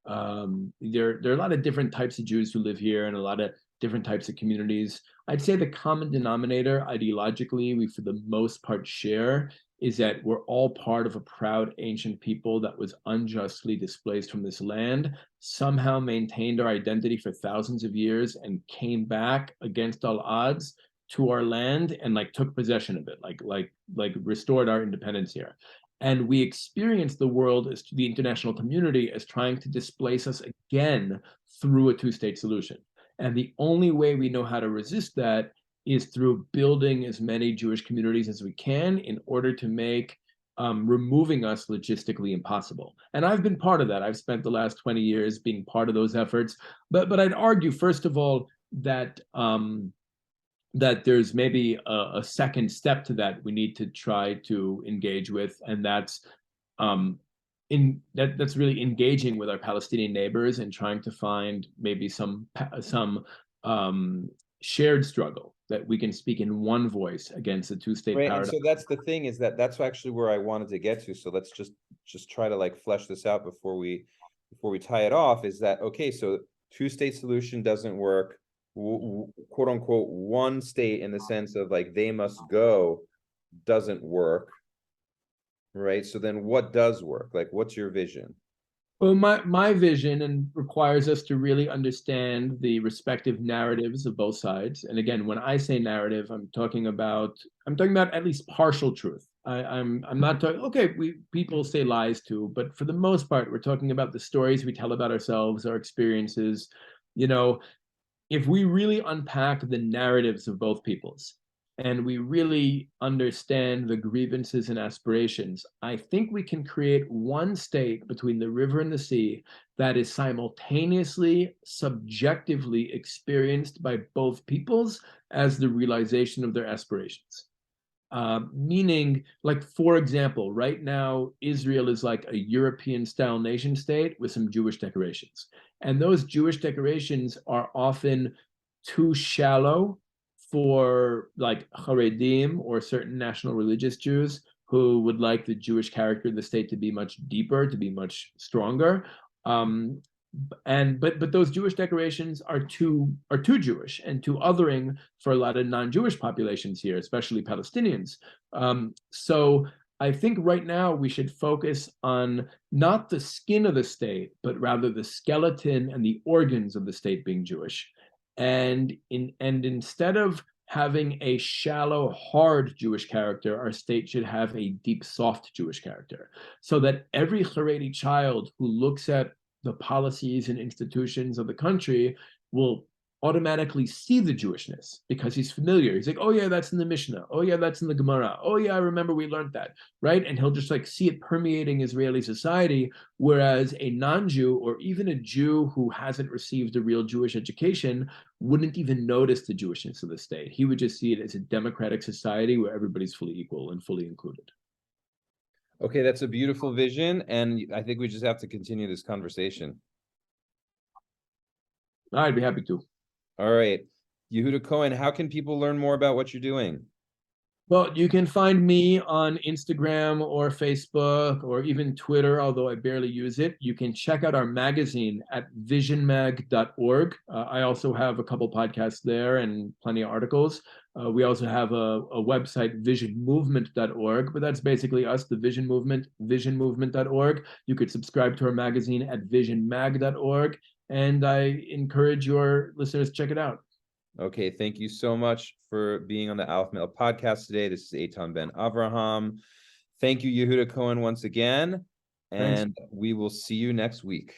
There are a lot of different types of Jews who live here and a lot of different types of communities. I'd say the common denominator ideologically we for the most part share is that we're all part of a proud ancient people that was unjustly displaced from this land, somehow maintained our identity for thousands of years and came back against all odds to our land and like took possession of it, like restored our independence here. And we experience the world as the international community as trying to displace us again through a two-state solution. And the only way we know how to resist that is through building as many Jewish communities as we can in order to make removing us logistically impossible. And I've been part of that. I've spent the last 20 years being part of those efforts. But I'd argue, first of all, that that there's maybe a second step to that we need to try to engage with, and that's that's really engaging with our Palestinian neighbors and trying to find maybe some shared struggle that we can speak in one voice against the two-state Right, paradigm. and so that's the thing, is that that's actually where I wanted to get to. So let's just try to like flesh this out before we tie it off. Is that okay? So two-state solution doesn't work. Quote unquote one state in the sense of like they must go doesn't work, right? So then what does work? Like, what's your vision? Well, my vision and requires us to really understand the respective narratives of both sides. And again, when I say narrative, I'm talking about at least partial truth. I'm not talking. Okay, people say lies too, but for the most part, we're talking about the stories we tell about ourselves, our experiences. You know, if we really unpack the narratives of both peoples and we really understand the grievances and aspirations, I think we can create one state between the river and the sea that is simultaneously, subjectively experienced by both peoples as the realization of their aspirations. Meaning, like, for example, right now, Israel is like a European style nation state with some Jewish decorations. And those Jewish decorations are often too shallow for like Haredim or certain national religious Jews who would like the Jewish character of the state to be much deeper, to be much stronger. But those Jewish decorations are too Jewish and too othering for a lot of non-Jewish populations here, especially Palestinians. So I think right now we should focus on not the skin of the state, but rather the skeleton and the organs of the state being Jewish. And instead of having a shallow, hard Jewish character, our state should have a deep, soft Jewish character, so that every Haredi child who looks at the policies and institutions of the country will automatically see the Jewishness because he's familiar. He's like, oh yeah, that's in the Mishnah. Oh yeah, that's in the Gemara. Oh yeah, I remember we learned that, right? And he'll just like see it permeating Israeli society, whereas a non-Jew or even a Jew who hasn't received a real Jewish education wouldn't even notice the Jewishness of the state. He would just see it as a democratic society where everybody's fully equal and fully included. Okay, that's a beautiful vision, and I think we just have to continue this conversation. I'd be happy to. All right. Yehuda HaKohen, how can people learn more about what you're doing? Well, you can find me on Instagram or Facebook or even Twitter, although I barely use it. You can check out our magazine at visionmag.org. I also have a couple podcasts there and plenty of articles. We also have a website, visionmovement.org, but that's basically us, the Vision Movement, visionmovement.org. You could subscribe to our magazine at visionmag.org, and I encourage your listeners to check it out. Okay, thank you so much for being on the Aleph Mail podcast today. This is Eitan Ben Avraham. Thank you, Yehuda HaKohen, once again, and we will see you next week.